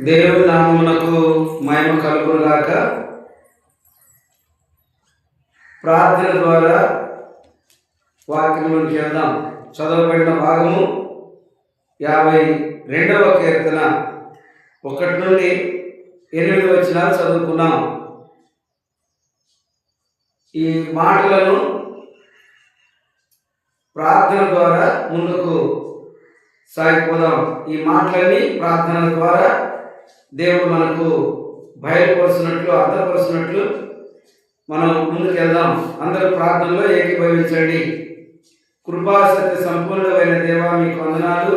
దేవుని నామమునకు మహిమ కలుగునుగాక. ప్రార్థన ద్వారా వాక్యంలోకి వెళ్దాం. చదవబడిన భాగము 52వ కీర్తన 1 నుండి 8 వచనాలు చదువుకున్నాం. ఈ మాటలను ప్రార్థన ద్వారా ముందుకు సాగిపోదాం. ఈ మాటలన్నీ ప్రార్థన ద్వారా దేవుడు మనకు బయలుపరుస్తున్నట్లు, అర్థపరుస్తున్నట్లు మనం ముందుకు వెళ్దాం. అందరూ ప్రార్థనలో ఏకీభవించండి. కృపాసత్య సంపూర్ణమైన దేవా, మీకు వందనాలు.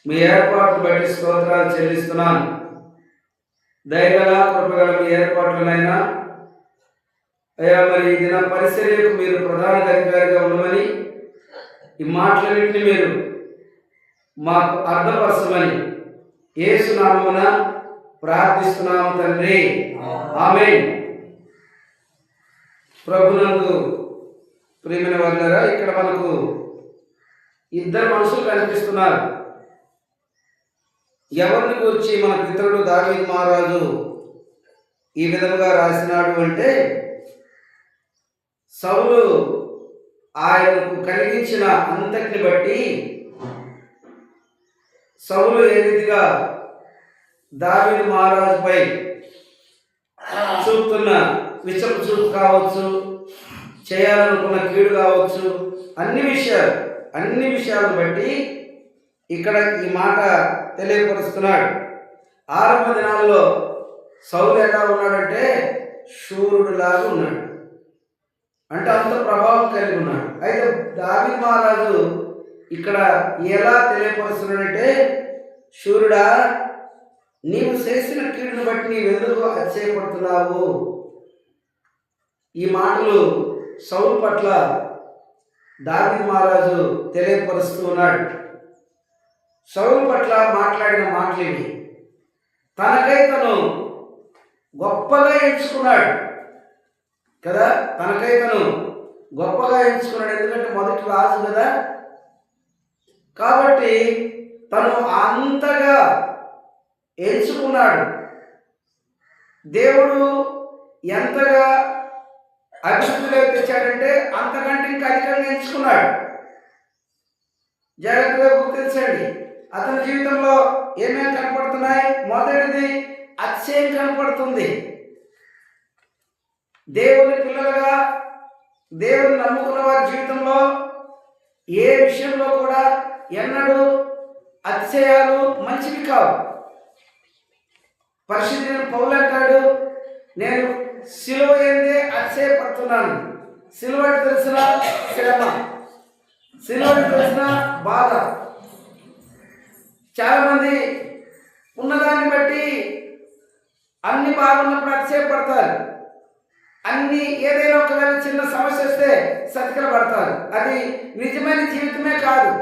మీ ఏర్పాట్లు బట్టి స్తోత్రాలు చెల్లిస్తున్నాను. దయగల కృపగల మీ ఏర్పాట్లనైనా అయ్యా, మరి ఈ దిన పరిచర్యకు మీరు ప్రధాన అధికారిగా ఉండమని, ఈ మాటలన్నింటినీ మీరు మాకు అర్థపరచమని యేసు నామమున ప్రార్థిస్తున్నాము తండ్రి, ఆమేన్. ప్రభునందు ప్రియమైన వారులారా, ఇక్కడ మనకు ఇద్దరు మనుషులు కనిపిస్తున్నారు. ఎవరిని గురించి మన పితరుడు దావీదు మహారాజు ఈ విధముగా రాసినాడు అంటే, సౌలు ఆయనకు కలిగించిన అంతటిని బట్టి సౌలు ఏ రీతిగా దావీదు మహారాజుపై చూపుతున్న విషపు చూపు కావచ్చు, చేయాలనుకున్న కీడు కావచ్చు, అన్ని విషయాలను బట్టి ఇక్కడ ఈ మాట తెలియపరుస్తున్నాడు. ఆరంభ దినాల్లో సౌలు ఎలా ఉన్నాడంటే శూరుడులాగా ఉన్నాడు, అంటే అంత ప్రభావం కలిగి ఉన్నాడు. అయితే దావీదు మహారాజు ఇక్కడ ఎలా తెలియపరుస్తున్నాడంటే, శూరుడా, నీవు చేసిన కీడును బట్టి నీవెందుకు అతిశయపడుతున్నావు? ఈ మాటలు సౌలు పట్ల దావీదు మహారాజు తెలియపరుస్తూ ఉన్నాడు. సౌలు పట్ల మాట్లాడిన మాటలేవి తనకై తను గొప్పగా ఎంచుకున్నాడు కదా. తనకై తను గొప్పగా ఎంచుకున్నాడు, ఎందుకంటే మొదటి రాజు కదా. కాబట్టి తను అంతగా ఎంచుకున్నాడు. దేవుడు ఎంతగా అభివృద్ధిలో తెచ్చాడంటే అంతకంటే ఇంకా అధికంగా ఎంచుకున్నాడు. జాగ్రత్తగా గుర్తించండి. అతని జీవితంలో ఏమేమి కనపడుతున్నాయి? మొదటిది అతిశయం కనపడుతుంది. దేవుని పిల్లలుగా, దేవుని నమ్ముకున్న వారి జీవితంలో ఏ విషయంలో కూడా ఎన్నడూ అతిశయాలు మంచివి కావు. పరిశుద్ధుడైన పౌలు అంటాడు, నేను సిలువ ఎందే అతిశయపడుతున్నాను. సిలువ తెలిసిన శ్రమ, సిలువ తెలిసిన బాధ. చాలామంది ఉన్నదాన్ని బట్టి అన్ని బాగున్నప్పుడు అతిశయపడతారు. అన్ని ఏదైనా ఒకవేళ చిన్న సమస్య వస్తే సతికల పడతారు. అది నిజమైన జీవితమే కాదు.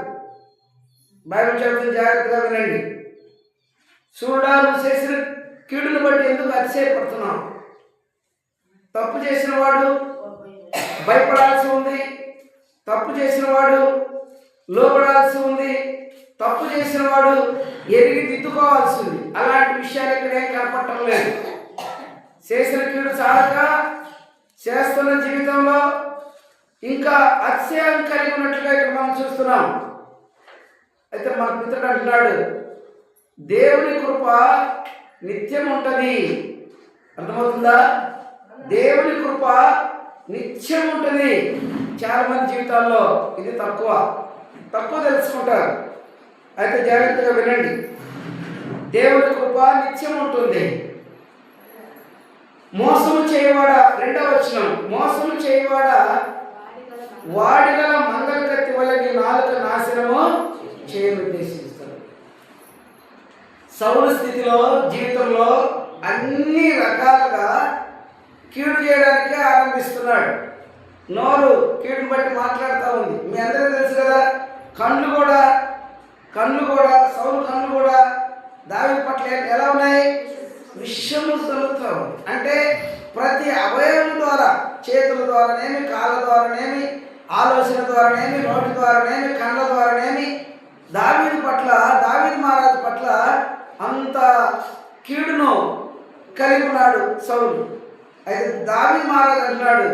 బైబిల్ చెబుతుంది, జాగ్రత్తగా వినండి. చూడా, నువ్వు చేసిన కీడును బట్టి ఎందుకు అతిశయపడుతున్నావు? తప్పు చేసిన వాడు భయపడాల్సి ఉంది, తప్పు చేసిన వాడు లోపడాల్సి ఉంది, తప్పు చేసిన వాడు ఎరిగి దిద్దుకోవాల్సి ఉంది. అలాంటి విషయాలు ఇక్కడ ఏం కనపడటం లేదు. చేసిన కీడు చాలక చేస్తున్న జీవితంలో ఇంకా అతిశయం కలిగి ఉన్నట్లుగా ఇక్కడ మనం చూస్తున్నాం. అయితే మన పితరుడు అంటున్నాడు, దేవుని కృప నిత్యం ఉంటుంది. అర్థమవుతుందా? దేవుని కృప నిత్యం ఉంటుంది. చాలా మంది జీవితాల్లో ఇది తక్కువ తెలుసుకుంటారు. అయితే జాగ్రత్తగా వినండి. దేవుని కృప నిత్యం ఉంటుంది. మోసము చేయవాడా, 2వ వచనం, మోసము చేయవాడా వాడిగల మంగళ కత్తి వల్ల నీ నాలుక నాశనము చేయనుద్దేశిస్తాడు. సౌలు స్థితిలో, జీవితంలో అన్ని రకాలుగా కీడు చేయడానికి ఆరంభిస్తున్నాడు. నోరు కీడును బట్టి మాట్లాడుతూ ఉంది. మీ అందరికీ తెలుసు కదా. కళ్ళు కూడా సౌలు కళ్ళు కూడా దావీదు పట్ల ఎలా ఉన్నాయి? విషము చదువుతూ ఉంది. అంటే ప్రతి అవయవం ద్వారా, చేతుల ద్వారానేమి, కాళ్ళ ద్వారానేమి, ఆలోచన ద్వారానేమి, నోటి ద్వారానేమి, కళ్ళ ద్వారానేమి దావీదు మహారాజు పట్ల అంత కీడును కలిగి ఉన్నాడు సౌలు. అయితే దావీదు మహారాజు అంటున్నాడు,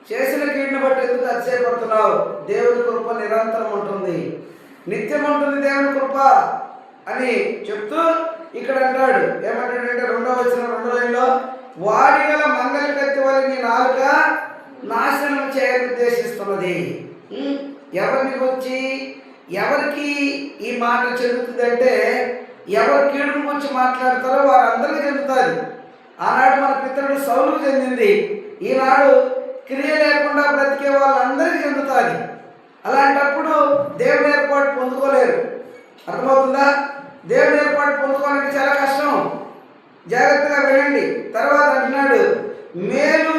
చేసిన కీడును బట్టి ఎందుకు అతిశయపడుతున్నావు? దేవుని కృప నిరంతరం ఉంటుంది, నిత్యం ఉంటుంది దేవుని కృప అని చెప్తూ ఇక్కడ అంటాడు. ఏమంటాడంటే 2వ వచనం 2వ లైన్లో, వాడి గల మంగళ కత్తి వల్ల నీ నాలుక నాశనం చేయాలనుద్దేశిస్తున్నది. ఎవరిని గురించి, ఎవరికి ఈ మాట చెందుతుందంటే, ఎవరు కీడును గురించి మాట్లాడతారో వారందరికీ చెందుతుంది. ఆనాడు మన పితరుడు సౌలుకు చెందింది, ఈనాడు క్రియ లేకుండా బ్రతికే వాళ్ళందరికీ చెందుతుంది. అలాంటప్పుడు దేవుని ఏర్పాటు పొందుకోలేరు. అర్థమవుతుందా? దేవుని ఏర్పాటు పొందుకోవాలంటే చాలా కష్టం. జాగ్రత్తగా వినండి. తర్వాత అంటున్నాడు, మేలు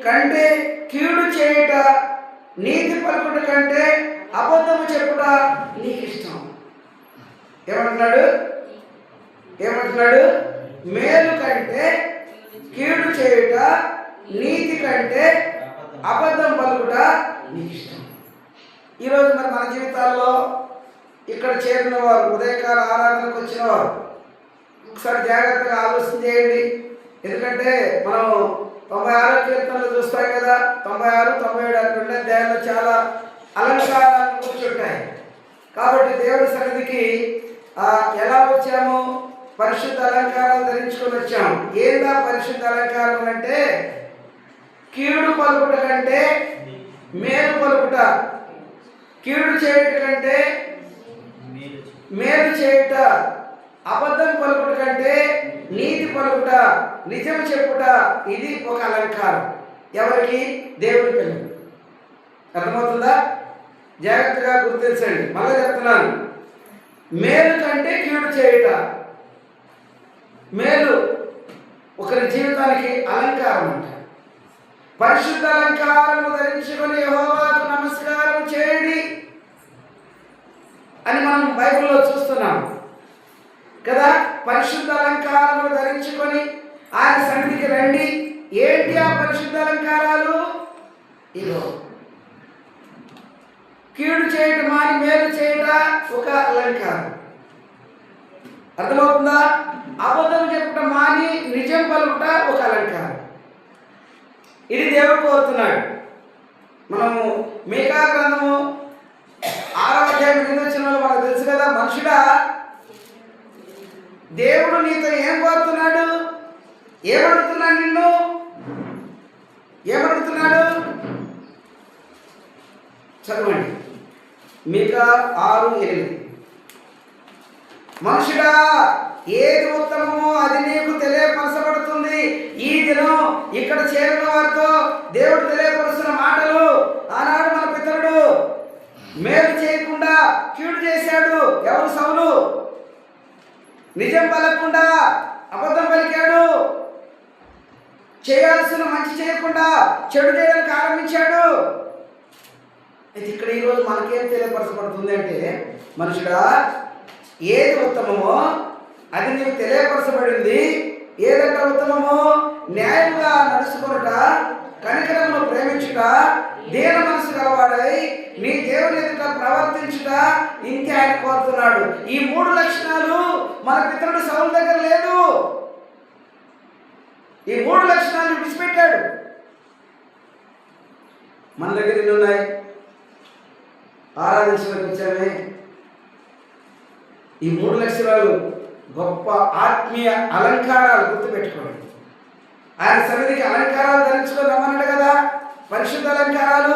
కంటే కీడు చేయుట, నీతి పలుకుట కంటే అబద్ధము చెప్పుట నీకు ఇష్టం. ఏమంటున్నాడు? మేలు కంటే కీడు చేయుట, నీతి కంటే అబద్ధం పలుకుట నీకు ఇష్టం. ఈరోజు మరి మన జీవితాల్లో ఇక్కడ చేరిన వారు, ఉదయకాల ఆరాధనకు వచ్చిన వారు ఒకసారి జాగ్రత్తగా ఆలోచన చేయండి. ఎందుకంటే మనం 96 కీర్తనలు చూస్తాం కదా, 96, 97 అటువంటి అధ్యాయంలో చాలా అలంకారాలు కూర్చుంటాయి. కాబట్టి దేవుడి సన్నిధికి ఎలా వచ్చాము? పరిశుద్ధ అలంకారాలు ధరించుకొని వచ్చాము. ఏందా పరిశుద్ధ అలంకారం అంటే, కీడు పలుకుట కంటే మేలు పలుకుట, కీడు చేయుట కంటే మేలు చేయుట, అబద్ధం పలుకుట కంటే నీతి పలుకుట, నిజం చెప్పుట, ఇది ఒక అలంకారం. ఎవరికి? దేవుని పిల్లలు. అర్థమవుతుందా? జాగ్రత్తగా గుర్తించండి. మళ్ళీ చెప్తున్నాను, మేలు కంటే కీడు చేయుట. మేలు ఒకరి జీవితానికి అలంకారం అంట. పరిశుద్ధ అలంకారము ధరించుకొని యెహోవాకు నమస్కారం చేయండి అని మనం బైబిల్లో చూస్తున్నాం కదా. పరిశుద్ధ అలంకారము ధరించుకొని ఆయన సన్నిధికి రండి. ఏంటి ఆ పరిశుద్ధ అలంకారాలు? ఇదో కీడు చేయటం మాని మేలు చేయట ఒక అలంకారం. అర్థమవుతుందా? అబద్ధం చెప్పటం మాని నిజం పలుకుట ఒక అలంకారం. ఇది దేవుడు కోరుతున్నాడు. మనము మీకా గ్రంథము 6వ అధ్యాయం 8వ వచనంలో మనకు తెలుసు కదా, మనుషుడా దేవుడు నీతో ఏం కోరుతున్నాడు? ఏమడుగుతున్నాడు? నిన్ను ఏమడుగుతున్నాడు? చదవండి. మీకా 6:8. మనుషుడా ఏది ఉత్తమమో అది నీకు తెలియపరచబడుతుంది. ఈ దినం ఇక్కడ చేరిన వారితో దేవుడు తెలియపరుస్తున్న మాటలు. ఆనాడు మన పితరుడు మేలు చేయకుండా కీడు చేశాడు. ఎవరు? సౌలు. నిజం పలకకుండా అబద్ధం పలికాడు. చేయాల్సిన మంచి చేయకుండా చెడు చేయడానికి ఆరంభించాడు. అయితే ఇక్కడ ఈరోజు మనకేం తెలియపరచబడుతుంది అంటే, మనుషుడా ఏది ఉత్తమమో అది నీకు తెలియపరచబడింది. ఏదంట ఉత్తమమో? న్యాయంగా నడుచుకొనుట, కనికరమును ప్రేమించుట, దీన మనసు గలవాడై నీ దేవుని ఎదుట ప్రవర్తించుట, ఇంకే ఆయన కోరుతున్నాడు. ఈ 3 లక్షణాలు మన పితరుడు సౌలు దగ్గర లేదు. ఈ 3 లక్షణాలు విడిచిపెట్టాడు. మన దగ్గర ఎన్ని ఉన్నాయి? ఆరాధించడానికి వచ్చామే. ఈ 3 లక్షణాలు గొప్ప ఆత్మీయ అలంకారాలు. గుర్తుపెట్టుకోండి. ఆయన సన్నిధికి అలంకారాలు ధరించుకొని రమ్మన్నాడు కదా, పరిశుద్ధ అలంకారాలు.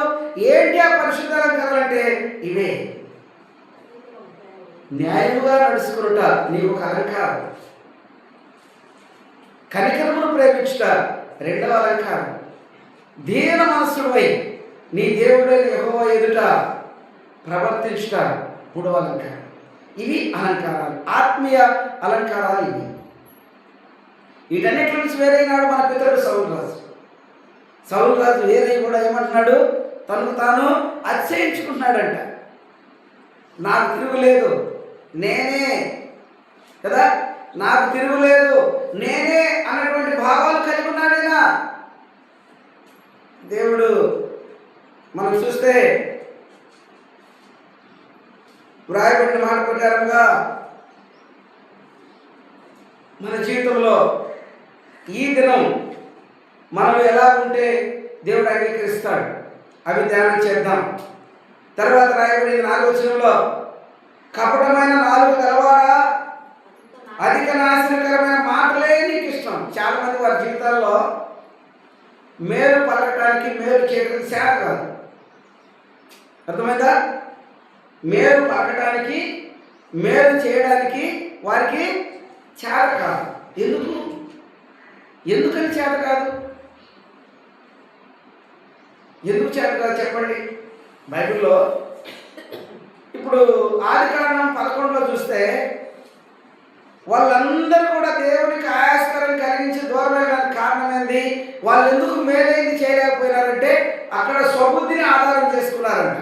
ఏంటి ఆ పరిశుద్ధ అలంకారాలు అంటే ఇవే. న్యాయముగా నడుచుకునుట నీకు ఒక అలంకారం. కనికరమును ప్రేమించుట 2వ అలంకారం. దీన మనస్సుపై నీ దేవుడైన యెహోవా ఎదుట ప్రవర్తించుట 3వ అలంకారం. ఇవి అలంకారాలు, ఆత్మీయ అలంకారాలు ఇవి. వీటన్నిటి నుంచి వేరైనాడు మన పితరుడు సౌలు రాజు. సౌలు రాజు వేరే కూడా ఏమంటున్నాడు? తనకు తాను అతిశయించుకుంటున్నాడంట. నాకు తిరుగులేదు, నేనే కదా, నాకు తిరుగులేదు, నేనే అన్నటువంటి భావాలు కలిగి ఉన్నాడైనా. దేవుడు మనం చూస్తే వ్రాయబడిన మాట ప్రకారంగా మన జీవితంలో ఈ దినం మనం ఎలా ఉంటే దేవుడు అంగీకరిస్తాడు, అవి ధ్యానం చేద్దాం. తర్వాత రాయబడింది 4వ వచనంలో, కపటమైన నాలుగు గలవాడా, అధిక నాశనకరమైన మాటలే నీకు ఇష్టం. చాలా మంది వారి జీవితాల్లో మేలు పలకటానికి, మేలు చేయడానికి సేవ కాదు. అర్థమైందా? మేలు పలకటానికి, మేలు చేయడానికి వారికి చేత కాదు. ఎందుకని చేత కాదు? ఎందుకు చేత కాదు చెప్పండి. బైబిల్లో ఇప్పుడు ఆదికాండం 11లో చూస్తే వాళ్ళందరూ కూడా దేవునికి ఆయాస్కరం కలిగించి దూరం వెళ్ళడానికి కారణం ఏంది? వాళ్ళు ఎందుకు మేలైంది చేయలేకపోయినారంటే అక్కడ స్వబుద్ధిని ఆధారం చేసుకున్నారంట.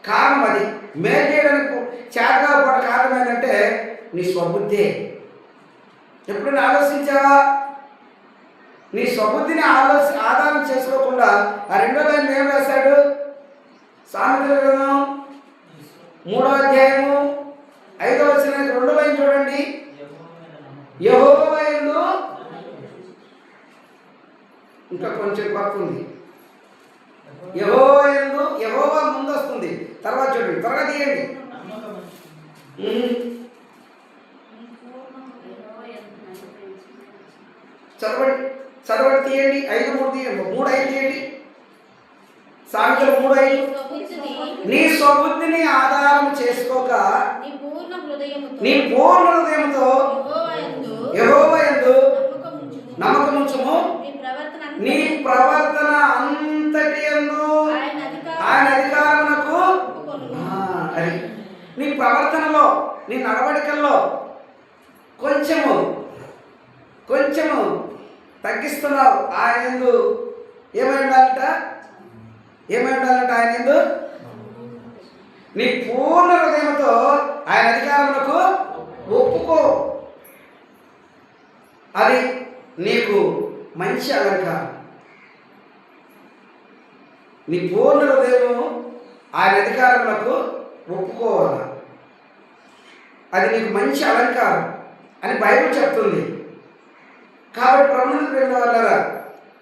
కారణం అది. మేలు చేయడానికి చేతకాకపోవడం కారణం ఏంటంటే నీ స్వబుద్ధే. ఎప్పుడైనా ఆలోచించావా? నీ స్వబుద్ధిని ఆధారం చేసుకోకుండా ఆ 2వ లైన్ ఏం రాశాడు? సామెతల గ్రంథం 3వ అధ్యాయము 5వ వచనం 2వ లైన్ చూడండి. యెహోవా యందు, ఇంకా కొంచెం పక్కుంది, యెహోవా యందు, యెహోవా ముందు వస్తుంది, తర్వాత చూడండి, త్వరగా తీయండి. చదవండి తీయండి. 5:3 తీయండి, 3:5 తీయండి. సామెతలు 3:5. నీ స్వబుద్ధిని ఆధారం చేసుకోక నీ పూర్ణ హృదయంతో యెహోవా యందు నమ్మకముంచుము. నీ ప్రవర్తన అంతటి యందు ఆయన అధికారమునకు. అది నీ ప్రవర్తనలో, నీ నడవడికల్లో కొంచెము తగ్గిస్తున్నావు. ఆయన యందు ఏమై ఉండాలంట? ఆయన యందు నీ పూర్ణ హృదయంతో ఆయన అధికారములకు ఒప్పుకో. అది నీకు మంచి అలంకారం. నీ పూర్ణ హృదయము ఆయన అధికారములకు ఒప్పుకోవాలి. అది నీకు మంచి అలంకారం అని బైబిల్ చెప్తుంది. కాబట్టి ప్రభువుని ప్రేమ వాళ్ళారా,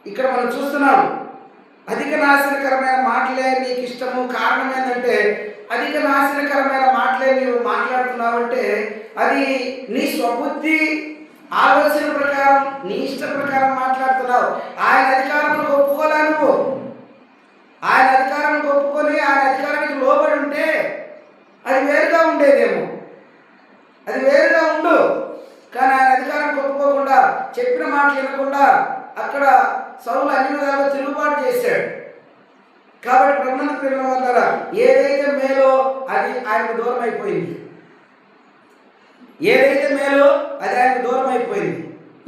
ఇక్కడ మనం చూస్తున్నాం, అధిక నాశనకరమైన మాటలే నీకు ఇష్టము. కారణం ఏంటంటే అధిక నాశనకరమైన మాటలే నీవు మాట్లాడుతున్నావంటే అది నీ స్వబుద్ధి ఆలోచన ప్రకారం, నీ ఇష్ట ప్రకారం మాట్లాడుతున్నావు. ఆయన అధికారంలో ఒప్పుకోలే నువ్వు. ఆయన అధికారానికి ఒప్పుకొని ఆయన అధికారానికి లోబడి ఉంటే అది వేరుగా ఉండేదేమో, అది వేరుగా ఉండు. కానీ ఆయన అధికారానికి ఒప్పుకోకుండా, చెప్పిన మాటలు వినకుండా అక్కడ సౌలు అన్ని విధాలుగా తిరుగుబాటు చేశాడు. కాబట్టి ప్రభువుని ప్రేమ వల్ల ఏదైతే మేలో అది ఆయనకు దూరం అయిపోయింది. ఏదైతే మేలో అది ఆయనకు దూరం అయిపోయింది.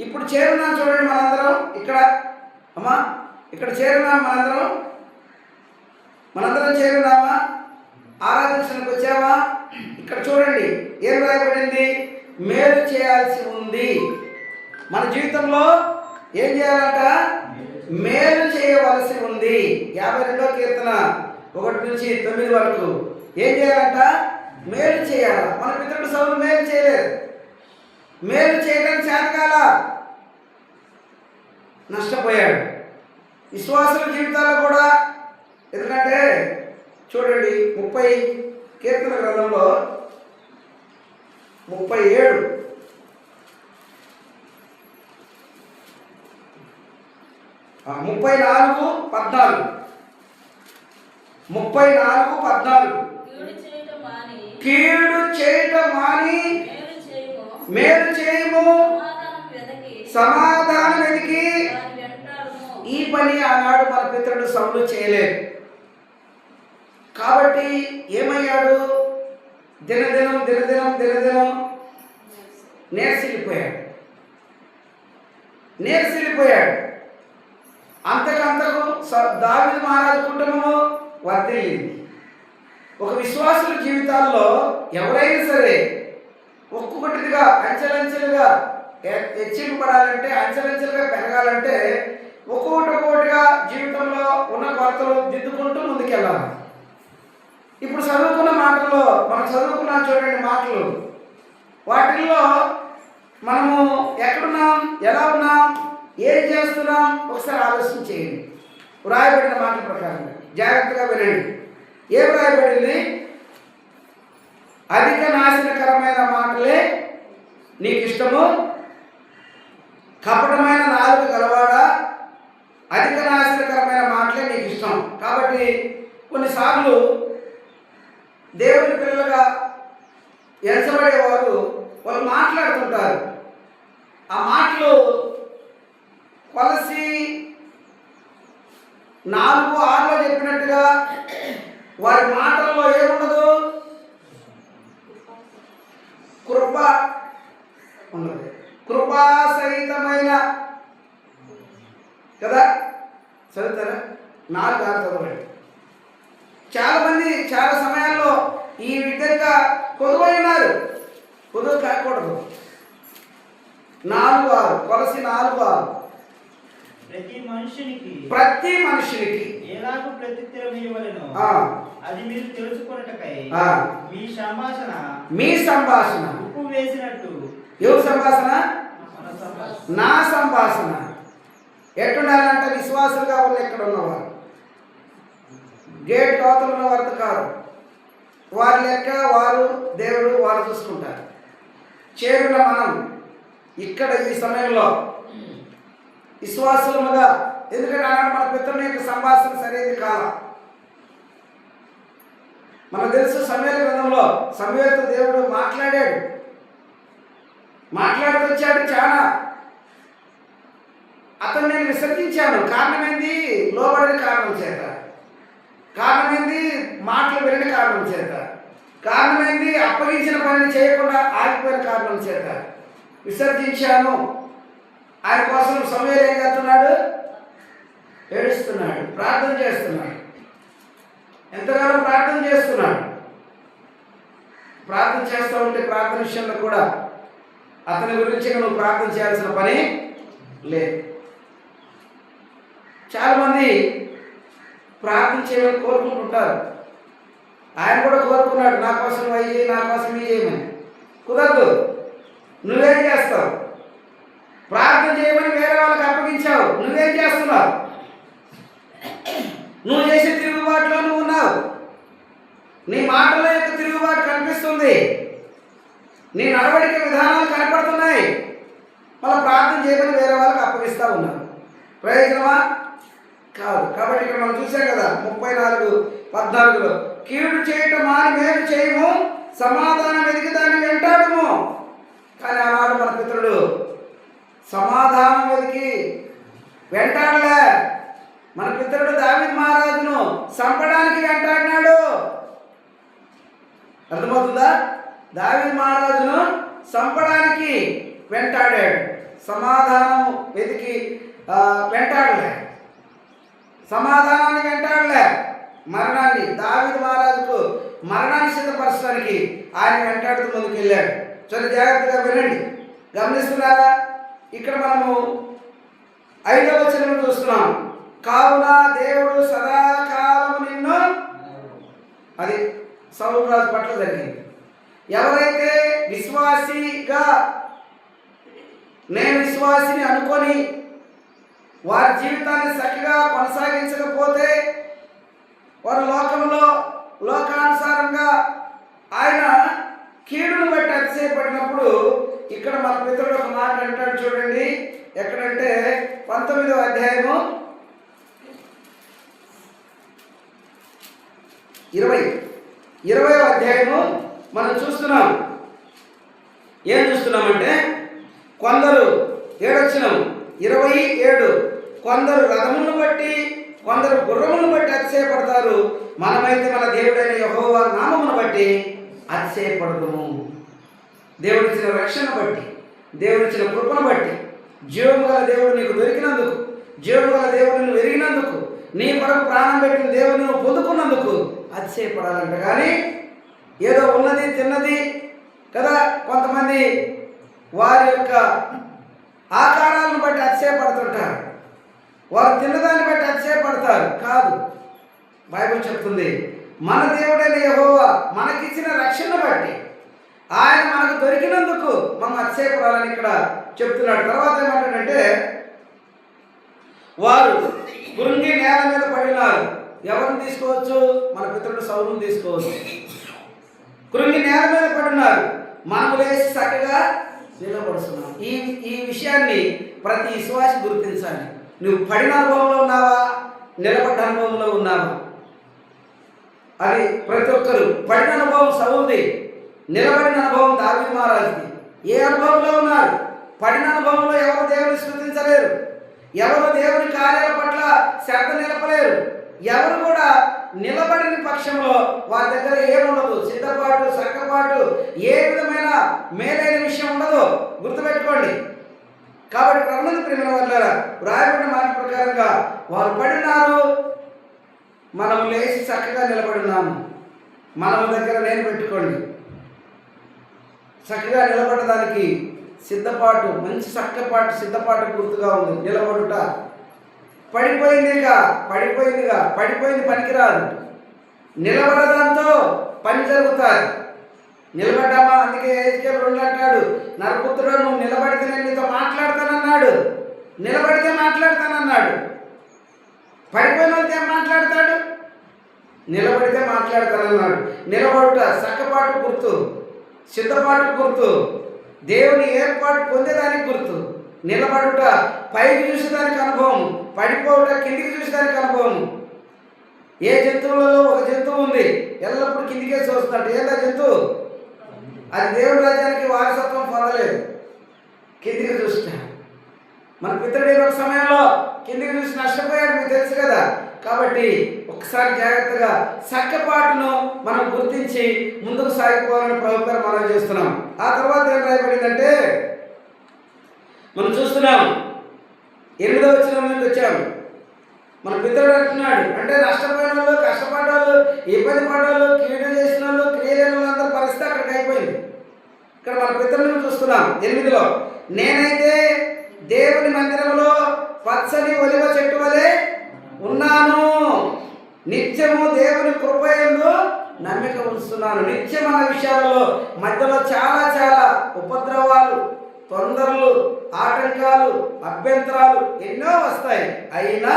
ఇప్పుడు చేరున్నాం చూడండి మనందరం. ఇక్కడ అమ్మా, ఇక్కడ చేరున్నాం మనందరం చేరున్నామా? ఆరాధించడానికి వచ్చావా? ఇక్కడ చూడండి ఏం రాయబడింది? మేలు చేయాల్సి ఉంది. మన జీవితంలో ఏం చేయాలంట? మేలు చేయవలసి ఉంది. 52వ కీర్తన 1-9 వరకు ఏం చేయాలంట? మేలు చేయాలి. మన పితరుడు సౌలు మేలు చేయలేదు. మేలు చేయడానికి చేతకాల, నష్టపోయాడు. విశ్వాసుల జీవితాల్లో కూడా. ఎందుకంటే చూడండి 30 కీర్తన గ్రంథంలో 37 34:14 కీడు చేయటం మాని మేలు చేయము, సమాధానం వెతికి. ఈ పని ఆనాడు మన పితరుడు సౌలు చేయలేదు. కాబట్టి ఏమయ్యాడు? దినదినం నేర్సిల్లిపోయాడు. అంతకంతకు దావీదు మహారాజు కుటుంబము వర్ధిల్లింది. ఒక విశ్వాసుల జీవితాల్లో ఎవరైనా సరే ఒక్కొక్కటిగా అంచెలంచెలుగా హెచ్చింపబడాలంటే, అంచెలంచెలుగా పెరగాలంటే ఒక్కొక్కటిగా జీవితంలో ఉన్న కొరతలు దిద్దుకుంటూ ముందుకెళ్ళాలి. ఇప్పుడు చదువుకున్న మాటల్లో మనం చదువుకున్నాం చూడండి మాటలు. వాటిల్లో మనము ఎక్కడున్నాం, ఎలా ఉన్నాం, ఏం చేస్తున్నాం ఒకసారి ఆలోచన చేయండి. వ్రాయబడిన మాటల ప్రకారం జాగ్రత్తగా వినండి. ఏం వ్రాయబడింది? అధిక నాశనకరమైన మాటలే నీకు ఇష్టము, కపటమైన నాలుక గలవాడా, అధిక నాశనకరమైన మాటలే నీకు ఇష్టం. కాబట్టి కొన్నిసార్లు దేవుని పిల్లలుగా ఎంచబడేవారు వాళ్ళు మాట్లాడుతుంటారు. ఆ మాటలు కొలసి 4:6లో చెప్పినట్టుగా వారి మాటల్లో ఏముండదు, కృప ఉండదు. కృపా సహితమైన కదా, చదువుతారా? 4:6 చదవండి. చాలామంది చాలా సమయాల్లో ఈ విధంగా కొదువైనారు. కొదువు కాకూడదు. 4:6 కొలసి 4:6 ప్రతి మనుషునికి ఎలాగూ ప్రత్యుత్తరం ఇవ్వలేను, అది మీరు తెలుసుకొనుటకై మీ సంభాషణ ఉప్పు వేసినట్టు. ఎవరి సంభాషణ? నా సంభాషణ. ఎట్టుండాలంటే విశ్వాసులుగా వాళ్ళు ఎక్కడ ఉన్నవారు, గేట్ అవతల ఉన్న వారితో కాదు. వారి లెక్క వారు, దేవుడు వారు చూసుకుంటారు. చేరున్న మనం ఇక్కడ ఈ సమయంలో విశ్వాసులుగా, ఎందుకంటే ఆనాడు మన పితరుల యొక్క సంభాషణ సరైనది కాదు. మనకు తెలుసు సమూయేలు గ్రంథంలో సమూయేలుతో దేవుడు మాట్లాడుతూ వచ్చాడు చాలా. అతను నేను విసర్జించాను. కారణమైంది లోబడిన కారణం చేత, కారణమైంది మాటలు వినని కారణం చేత, కారణమైంది అప్పగించిన పనిని చేయకుండా ఆగిపోయిన కారణం చేత విసర్జించాను. ఆయన కోసం సమూయేలు ఏం చేస్తున్నాడు? ఏడుస్తున్నాడు, ప్రార్థన చేస్తున్నాడు. ఎంతగానో ప్రార్థన చేస్తున్నాడు. ప్రార్థన చేస్తూ ఉంటే ప్రార్థన విషయంలో కూడా అతని గురించి నువ్వు ప్రార్థన చేయాల్సిన పని లేదు. చాలామంది ప్రార్థన చేయమని కోరుకుంటుంటారు. ఆయన కూడా కోరుకున్నాడు, నా కోసం అవి చేయి, నా కోసం ఇవి చేయమని. కుదరదు. నువ్వేం చేస్తావు? ప్రార్థన చేయమని వేరే వాళ్ళకి అప్పగించావు, నువ్వేం చేస్తున్నావు? నువ్వు చేసే తిరుగుబాటులో నువ్వు ఉన్నావు. నీ మాటల యొక్క తిరుగుబాటు కనిపిస్తుంది, నీ నడవడిక విధానాలు కనపడుతున్నాయి. మళ్ళీ ప్రార్థన చేయమని వేరే వాళ్ళకి అప్పగిస్తూ ఉన్నావు. ప్రయోజనమా? కాదు. కాబట్టి ఇక్కడ మనం చూసాం కదా 34:14 కీడు చేయటం మాని మేలు చేయము, సమాధానం వెతికి దాన్ని వెంటాడము. కానీ ఆనాడు మన పితరుడు సమాధానం వెతికి వెంటాడలే. మన పితరుడు దావీదు మహారాజును చంపడానికి వెంటాడినాడు. అర్థమవుతుందా? దావీదు మహారాజును చంపడానికి వెంటాడాడు, సమాధానం వెతికి వెంటాడలే. సమాధానాన్ని వెంటాడలే, మరణాన్ని, దావీదు మహారాజుకు మరణాన్ని సిద్ధపరచడానికి ఆయన వెంటాడుతూ ముందుకు వెళ్ళాడు. చాలా జాగ్రత్తగా వినండి. గమనిస్తున్నారా? ఇక్కడ మనము 5వ వచనం చూస్తున్నాం. కావున దేవుడు సదాకాలము నిన్ను, అది సౌలు రాజు పట్ల జరిగింది. ఎవరైతే విశ్వాసిగా నేను విశ్వాసిని అనుకొని వారి జీవితాన్ని చక్కగా కొనసాగించకపోతే వారు లోకంలో లోకానుసారంగా ఆయన కీడును బట్టి అతిశయపడినప్పుడు, ఇక్కడ మన పితరుడు ఒక మాట అంటాడు చూడండి. ఎక్కడంటే 19వ అధ్యాయము 20వ అధ్యాయము మనం చూస్తున్నాం. ఏం చూస్తున్నామంటే కొందరు 27 కొందరు రథములను బట్టి కొందరు గుర్రములను బట్టి అతిశయపడతారు, మనమైతే మన దేవుడైన యెహోవా నామమును బట్టి అతిశయపడదుము. దేవుడిచ్చిన రక్షణ బట్టి, దేవుడిచ్చిన కృపను బట్టి, జీవము గల దేవుడు నీకు దొరికినందుకు, జీవము గల దేవుడిని ఎరిగినందుకు, నీ కొరకు ప్రాణం పెట్టిన దేవుడిని నువ్వు పొందుకున్నందుకు అతిశయపడాలంట. కానీ ఏదో ఉన్నది తిన్నది కదా, కొంతమంది వారి యొక్క ఆకారాలను బట్టి అతిశయపడుతుంటారు, వారు తిన్నదాన్ని బట్టి అతిశయపడతారు. కాదు, బైబిల్ చెప్తుంది మన దేవుడైన యెహోవా మనకిచ్చిన రక్షణ బట్టి, ఆయన మనకు దొరికినందుకు మనం అతిశయపడాలని ఇక్కడ చెప్తున్నాడు. తర్వాత ఏమంటాడంటే వారు కృంగి నేల మీద పడినారు. ఎవరిని తీసుకోవచ్చు? మన పితరుడు సౌలుని తీసుకోవచ్చు. కృంగి నేల మీద పడినారు, మనము లేచి చక్కగా నిలబడుతున్నాం. ఈ విషయాన్ని ప్రతి విశ్వాసి గుర్తించాలి. నువ్వు పడిన అనుభవంలో ఉన్నావా, నిలబడ్డ అనుభవంలో ఉన్నావా? అది ప్రతి ఒక్కరు. పడిన అనుభవం సౌలుది, నిలబడిన అనుభవం దావీదు మహారాజుది. ఏ అనుభవంలో ఉన్నారు? పడిన అనుభవంలో ఎవరు దేవుని స్తుతించలేరు, ఎవరు దేవుని కార్యాల పట్ల శ్రద్ధ నిలపలేరు. ఎవరు కూడా నిలబడిన పక్షంలో వారి దగ్గర ఏముండదు, సిద్ధపాటు సక్కపాటు ఏ విధమైన మేలైన విషయం ఉండదు. గుర్తుపెట్టుకోండి. కాబట్టి ప్రభువుని ప్రేమ వల్ల రాయబడిన మాట ప్రకారంగా వారు పడినారు, మనము లేచి చక్కగా నిలబడినాము. మనము దగ్గర నేను పెట్టుకోండి. చక్కగా నిలబడడానికి సిద్ధపాటు, మంచి చక్కపాటు సిద్ధపాటు గుర్తుగా ఉంది. నిలబడుట. పడిపోయిందిగా పడిపోయింది పనికిరాదు. నిలబడడంతో పని జరుగుతుంది. నిలబడ్డామా? అందుకే ఎహెజ్కేలు 2 అంటాడు, నరపుత్రుడు నువ్వు నిలబడితే నేను నీతో మాట్లాడతానన్నాడు. నిలబడితే మాట్లాడతానన్నాడు. పడిపోయిన వాళ్ళతో ఏం మాట్లాడతాడు? నిలబడితే మాట్లాడతానన్నాడు. నిలబడుట సక్కపాటు గుర్తు, సిద్ధపాటు గుర్తు, దేవుని ఏర్పాటు పొందేదానికి గుర్తు. నిలబడుట పైకి చూసేదానికి అనుభవం, పడిపోవుట కిందికి చూసేదానికి అనుభవం. ఏ జంతువులలో ఒక జంతువు ఉంది, ఎల్లప్పుడూ కిందికే చూస్తున్నాడు. ఏదా జంతువు? అది దేవుడి రాజ్యానికి వారసత్వం పొందలేదు, కిందికి చూస్తాడు. మన పితరుడు ఒక సమయంలో కిందికి చూసి నష్టపోయాడు, మీకు తెలుసు కదా. కాబట్టి ఒకసారి జాగ్రత్తగా చక్కపాటును మనం గుర్తించి ముందుకు సాగిపోవాలని ప్రభుత్వం మనం చేస్తున్నాం. ఆ తర్వాత ఏం రాయబడిందంటే మనం చూస్తున్నాం 8వ వచనం నుండి వచ్చాము. మన పితరుడు అంటున్నాడు, అంటే నష్టపోయిన వాళ్ళు, కష్టపడ్డ వాళ్ళు, ఇబ్బంది పడ్డ వాళ్ళు, కీడు చేసిన వాళ్ళు, క్రియలేని వాళ్ళందరూ పరిస్థితి అక్కడికి అయిపోయింది. ఇక్కడ మన పితరులను చూస్తున్నాం 8లో. నేనైతే దేవుని మందిరంలో పచ్చని ఒలివ చెట్టు వలె ఉన్నాను, నిత్యము దేవుని కృపయందు నమ్మిక ఉంచుతున్నాను. నిత్యం మన విషయాలలో మధ్యలో చాలా చాలా ఉపద్రవాలు, తొందరలు, ఆటంకాలు, అభ్యంతరాలు ఎన్నో వస్తాయి. అయినా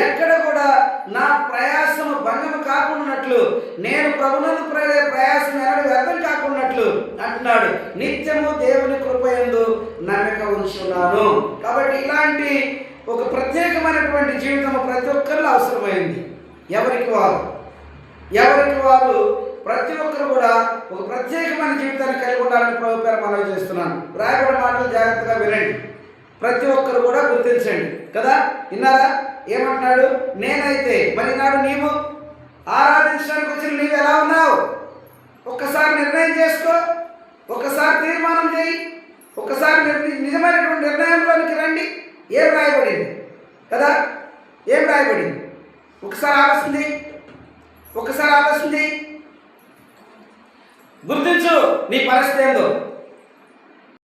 ఎక్కడ కూడా నా ప్రయాసము భంగము కాకున్నట్లు, నేను ప్రభునందు ప్రయాసం ఎన్నడూ వ్యర్థం కాకున్నట్లు అంటున్నాడు. నిత్యము దేవుని కృపయందు నమ్మిక ఉంచున్నాను. కాబట్టి ఇలాంటి ఒక ప్రత్యేకమైనటువంటి జీవితం ప్రతి ఒక్కరిలో అవసరమైంది. ఎవరికి వారు ప్రతి ఒక్కరు కూడా ఒక ప్రత్యేకమైన జీవితాన్ని కలిగి ఉండాలని ప్రభు పేరు మనవి చేస్తున్నాను. రాయబడిన మాటలు జాగ్రత్తగా వినండి. ప్రతి ఒక్కరు కూడా గుర్తించండి కదా. విన్నారా? ఏమంటున్నాడు? నేనైతే. మరి నాడు నీవు ఆరాధించడానికి వచ్చిన నీవు ఎలా ఉన్నావు? ఒక్కసారి నిర్ణయం చేసుకో, ఒక్కసారి తీర్మానం చేయి, ఒక్కసారి నిజమైనటువంటి నిర్ణయంలోనికి రండి. ఏం రాయబడింది కదా? ఏం రాయబడింది? ఒకసారి ఆలోచన చేయి, గుర్తించు నీ పరిస్థితి ఏందో.